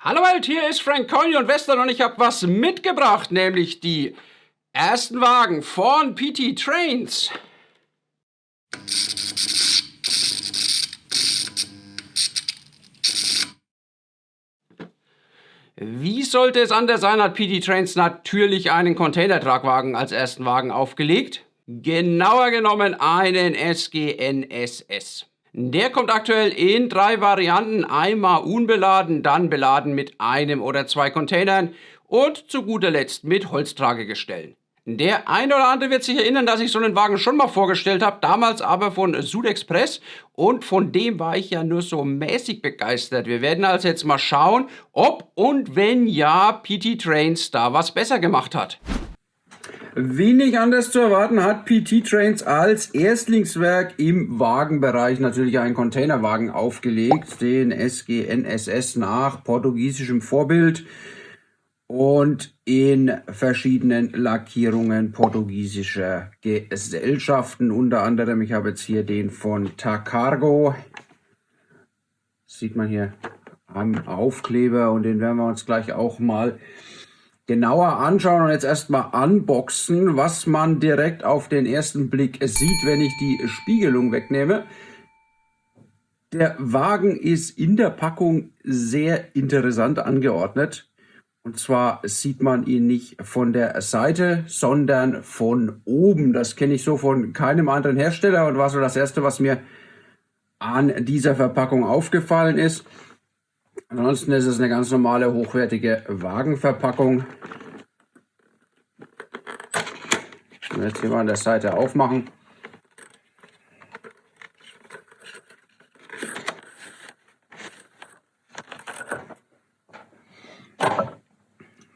Hallo Welt, hier ist Frank Coney und Western und ich habe was mitgebracht, nämlich die ersten Wagen von PT Trains. Wie sollte es anders sein, hat PT Trains natürlich einen Containertragwagen als ersten Wagen aufgelegt. Genauer genommen einen SGN-SS. Der kommt aktuell in 3 Varianten, einmal unbeladen, dann beladen mit einem oder 2 Containern und zu guter Letzt mit Holztragegestellen. Der ein oder andere wird sich erinnern, dass ich so einen Wagen schon mal vorgestellt habe, damals aber von Sudexpress, und von dem war ich ja nur so mäßig begeistert. Wir werden also jetzt mal schauen, ob und wenn ja PT Trains da was besser gemacht hat. Wenig anders zu erwarten hat PT Trains als Erstlingswerk im Wagenbereich natürlich einen Containerwagen aufgelegt, den SGN SS nach portugiesischem Vorbild und in verschiedenen Lackierungen portugiesischer Gesellschaften. Unter anderem, ich habe jetzt hier den von Tacargo, sieht man hier am Aufkleber, und den werden wir uns gleich auch mal genauer anschauen und jetzt erstmal unboxen, was man direkt auf den ersten Blick sieht, wenn ich die Spiegelung wegnehme. Der Wagen ist in der Packung sehr interessant angeordnet. Und zwar sieht man ihn nicht von der Seite, sondern von oben. Das kenne ich so von keinem anderen Hersteller und war so das Erste, was mir an dieser Verpackung aufgefallen ist. Ansonsten ist es eine ganz normale, hochwertige Wagenverpackung. Ich will jetzt hier mal an der Seite aufmachen.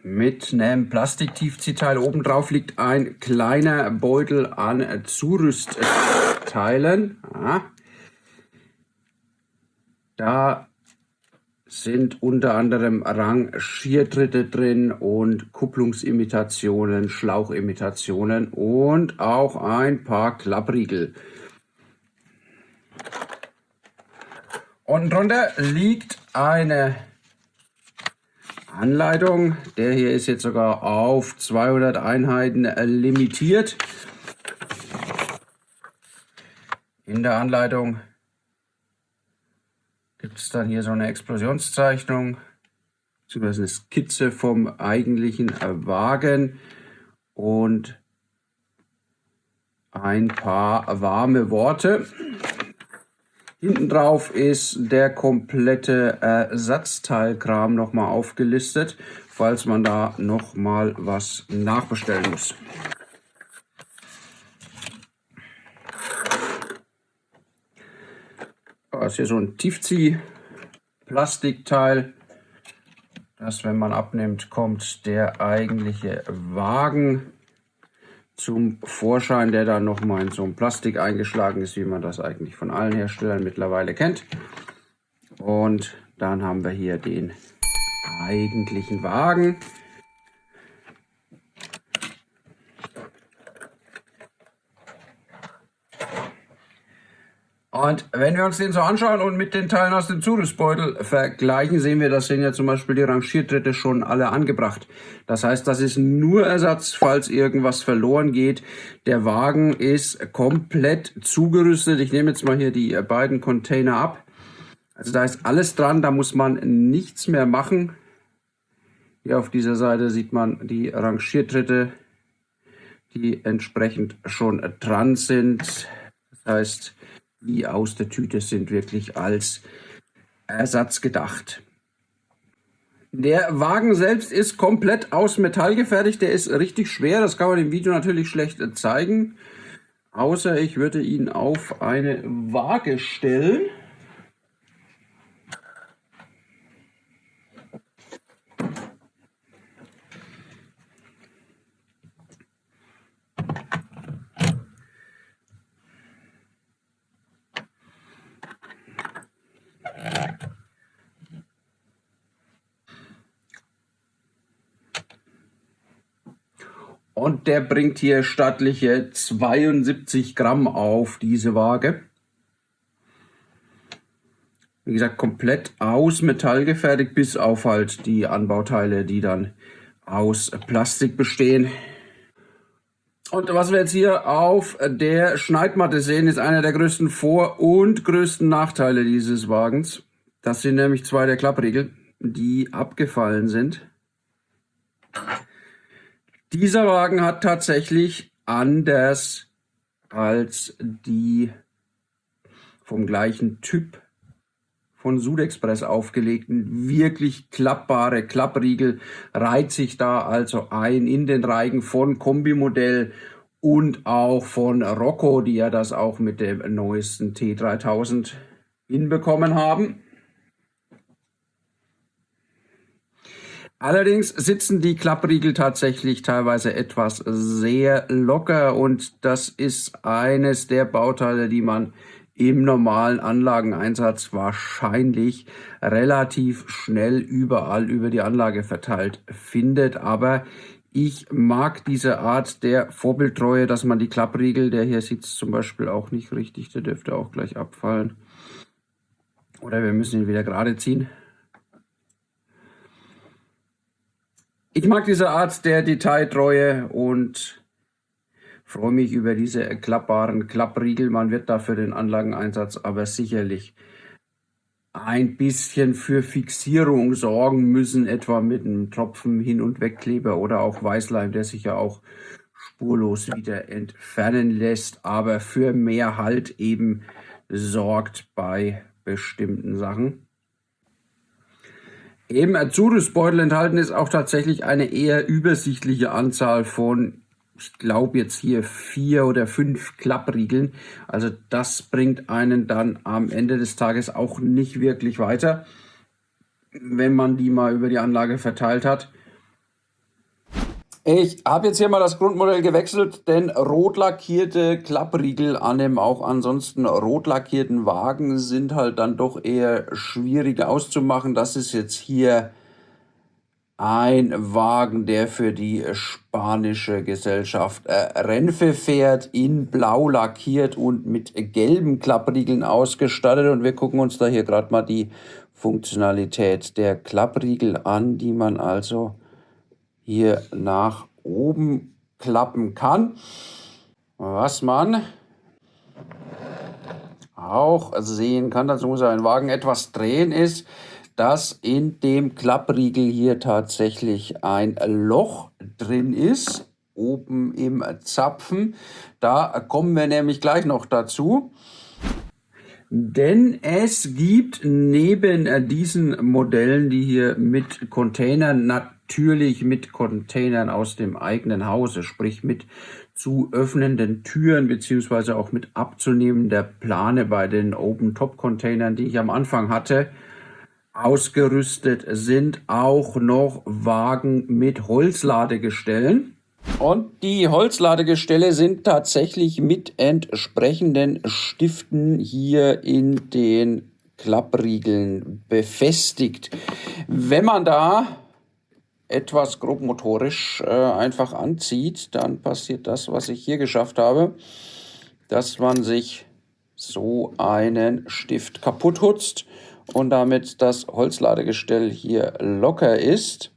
Mit einem Plastiktiefziehteil. Oben drauf liegt ein kleiner Beutel an Zurüstteilen. Da sind unter anderem Rangiertritte drin und Kupplungsimitationen, Schlauchimitationen und auch ein paar Klappriegel. Unten drunter liegt eine Anleitung. Der hier ist jetzt sogar auf 200 Einheiten limitiert. In der Anleitung gibt es dann hier so eine Explosionszeichnung, beziehungsweise eine Skizze vom eigentlichen Wagen und ein paar warme Worte. Hinten drauf ist der komplette Ersatzteilkram nochmal aufgelistet, falls man da nochmal was nachbestellen muss. Das ist hier so ein Tiefzieh-Plastikteil. Das, wenn man abnimmt, kommt der eigentliche Wagen zum Vorschein, der dann nochmal in so ein Plastik eingeschlagen ist, wie man das eigentlich von allen Herstellern mittlerweile kennt. Und dann haben wir hier den eigentlichen Wagen. Und wenn wir uns den so anschauen und mit den Teilen aus dem Zurüstbeutel vergleichen, sehen wir, das sind ja zum Beispiel die Rangiertritte schon alle angebracht. Das heißt, das ist nur Ersatz, falls irgendwas verloren geht. Der Wagen ist komplett zugerüstet. Ich nehme jetzt mal hier die beiden Container ab. Also da ist alles dran, da muss man nichts mehr machen. Hier auf dieser Seite sieht man die Rangiertritte, die entsprechend schon dran sind. Das heißt, die aus der Tüte sind wirklich als Ersatz gedacht. Der Wagen selbst ist komplett aus Metall gefertigt. Der ist richtig schwer. Das kann man im Video natürlich schlecht zeigen. Außer ich würde ihn auf eine Waage stellen. Und der bringt hier stattliche 72 Gramm auf diese Waage. Wie gesagt, komplett aus Metall gefertigt, bis auf halt die Anbauteile, die dann aus Plastik bestehen. Und was wir jetzt hier auf der Schneidmatte sehen, ist einer der größten Vor- und größten Nachteile dieses Wagens. Das sind nämlich zwei der Klappriegel, die abgefallen sind. Dieser Wagen hat tatsächlich anders als die vom gleichen Typ von Sudexpress aufgelegten, wirklich klappbare Klappriegel, reiht sich da also ein in den Reigen von Kombimodell und auch von Rocco, die ja das auch mit dem neuesten T3000 hinbekommen haben. Allerdings sitzen die Klappriegel tatsächlich teilweise etwas sehr locker und das ist eines der Bauteile, die man im normalen Anlageneinsatz wahrscheinlich relativ schnell überall über die Anlage verteilt findet. Aber ich mag diese Art der Vorbildtreue, dass man die Klappriegel, der hier sitzt zum Beispiel auch nicht richtig, der dürfte auch gleich abfallen. Oder wir müssen ihn wieder gerade ziehen. Ich mag diese Art der Detailtreue und freue mich über diese klappbaren Klappriegel. Man wird da für den Anlageneinsatz aber sicherlich ein bisschen für Fixierung sorgen müssen, etwa mit einem Tropfen Hin- und Wegkleber oder auch Weißleim, der sich ja auch spurlos wieder entfernen lässt, aber für mehr Halt eben sorgt bei bestimmten Sachen. Im Zurüstbeutel enthalten ist auch tatsächlich eine eher übersichtliche Anzahl von, ich glaube jetzt hier 4 oder 5 Klappriegeln. Also das bringt einen dann am Ende des Tages auch nicht wirklich weiter, wenn man die mal über die Anlage verteilt hat. Ich habe jetzt hier mal das Grundmodell gewechselt, denn rot lackierte Klappriegel an dem auch ansonsten rot lackierten Wagen sind halt dann doch eher schwierig auszumachen. Das ist jetzt hier ein Wagen, der für die spanische Gesellschaft Renfe fährt, in blau lackiert und mit gelben Klappriegeln ausgestattet. Und wir gucken uns da hier gerade mal die Funktionalität der Klappriegel an, die man also hier nach oben klappen kann. Was man auch sehen kann, dazu muss ein Wagen etwas drehen, ist, dass in dem Klappriegel hier tatsächlich ein Loch drin ist, oben im Zapfen. Da kommen wir nämlich gleich noch dazu. Denn es gibt neben diesen Modellen, die hier mit Containern, natürlich mit Containern aus dem eigenen Hause, sprich mit zu öffnenden Türen beziehungsweise auch mit abzunehmender Plane bei den Open-Top-Containern, die ich am Anfang hatte, ausgerüstet sind, auch noch Wagen mit Holzladegestellen. Und die Holzladegestelle sind tatsächlich mit entsprechenden Stiften hier in den Klappriegeln befestigt. Wenn man da etwas grobmotorisch einfach anzieht, dann passiert das, was ich hier geschafft habe, dass man sich so einen Stift kaputt hutzt und damit das Holzladegestell hier locker ist.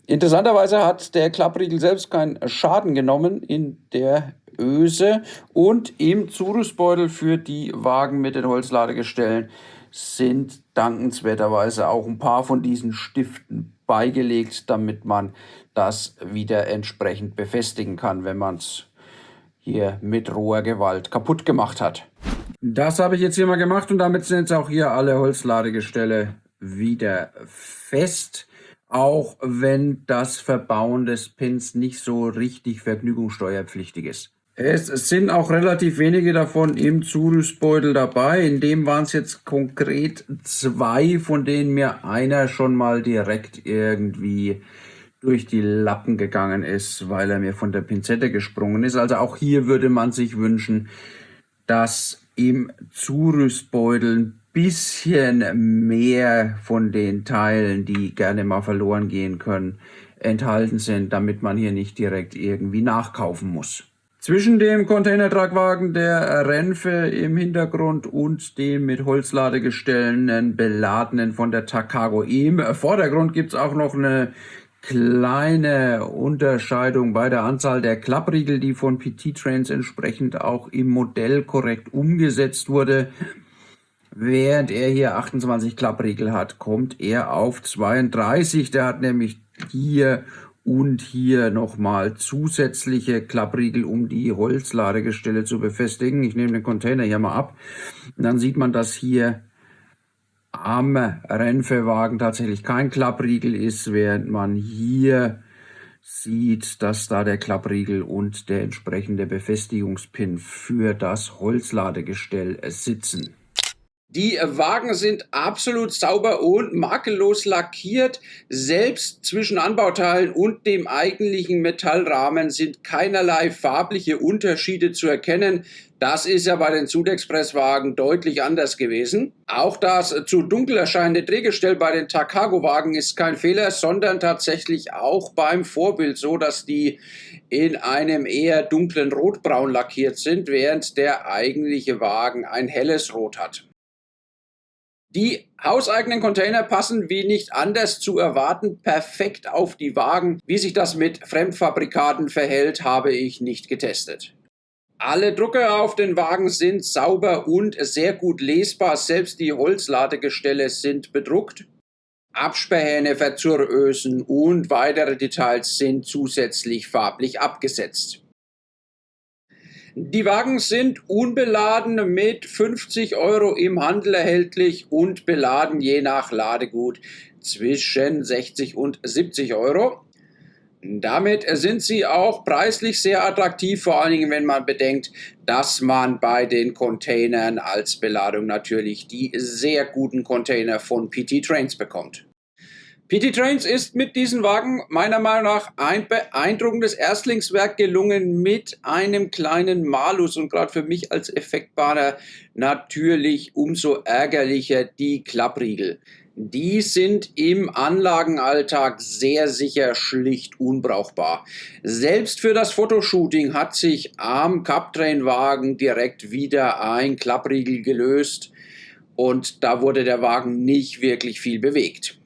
Interessanterweise hat der Klappriegel selbst keinen Schaden genommen in der Öse und im Zurüstbeutel für die Wagen mit den Holzladegestellen sind dankenswerterweise auch ein paar von diesen Stiften beigelegt, damit man das wieder entsprechend befestigen kann, wenn man es hier mit roher Gewalt kaputt gemacht hat. Das habe ich jetzt hier mal gemacht und damit sind jetzt auch hier alle Holzladegestelle wieder fest. Auch wenn das Verbauen des Pins nicht so richtig vergnügungssteuerpflichtig ist. Es sind auch relativ wenige davon im Zurüstbeutel dabei. In dem waren es jetzt konkret 2, von denen mir einer schon mal direkt irgendwie durch die Lappen gegangen ist, weil er mir von der Pinzette gesprungen ist. Also auch hier würde man sich wünschen, dass im Zurüstbeutel ein bisschen mehr von den Teilen, die gerne mal verloren gehen können, enthalten sind, damit man hier nicht direkt irgendwie nachkaufen muss. Zwischen dem Containertragwagen der Renfe im Hintergrund und dem mit Holzladegestellen beladenen von der Takago im Vordergrund gibt es auch noch eine kleine Unterscheidung bei der Anzahl der Klappriegel, die von PT Trains entsprechend auch im Modell korrekt umgesetzt wurde. Während er hier 28 Klappriegel hat, kommt er auf 32. Der hat nämlich hier und hier nochmal zusätzliche Klappriegel, um die Holzladegestelle zu befestigen. Ich nehme den Container hier mal ab. Und dann sieht man, dass hier am Renfe-Wagen tatsächlich kein Klappriegel ist, während man hier sieht, dass da der Klappriegel und der entsprechende Befestigungspin für das Holzladegestell sitzen. Die Wagen sind absolut sauber und makellos lackiert. Selbst zwischen Anbauteilen und dem eigentlichen Metallrahmen sind keinerlei farbliche Unterschiede zu erkennen. Das ist ja bei den Sud-Express-Wagen deutlich anders gewesen. Auch das zu dunkel erscheinende Drehgestell bei den Takago-Wagen ist kein Fehler, sondern tatsächlich auch beim Vorbild so, dass die in einem eher dunklen Rotbraun lackiert sind, während der eigentliche Wagen ein helles Rot hat. Die hauseigenen Container passen, wie nicht anders zu erwarten, perfekt auf die Wagen. Wie sich das mit Fremdfabrikaten verhält, habe ich nicht getestet. Alle Drucker auf den Wagen sind sauber und sehr gut lesbar. Selbst die Holzladegestelle sind bedruckt. Absperrhähne, Verzurrösen und weitere Details sind zusätzlich farblich abgesetzt. Die Wagen sind unbeladen mit 50 € im Handel erhältlich und beladen je nach Ladegut zwischen 60 und 70 €. Damit sind sie auch preislich sehr attraktiv, vor allen Dingen, wenn man bedenkt, dass man bei den Containern als Beladung natürlich die sehr guten Container von PT Trains bekommt. PT Trains ist mit diesen Wagen meiner Meinung nach ein beeindruckendes Erstlingswerk gelungen mit einem kleinen Malus und gerade für mich als Effektbahner natürlich umso ärgerlicher die Klappriegel. Die sind im Anlagenalltag sehr sicher schlicht unbrauchbar. Selbst für das Fotoshooting hat sich am Cup-Train-Wagen direkt wieder ein Klappriegel gelöst und da wurde der Wagen nicht wirklich viel bewegt.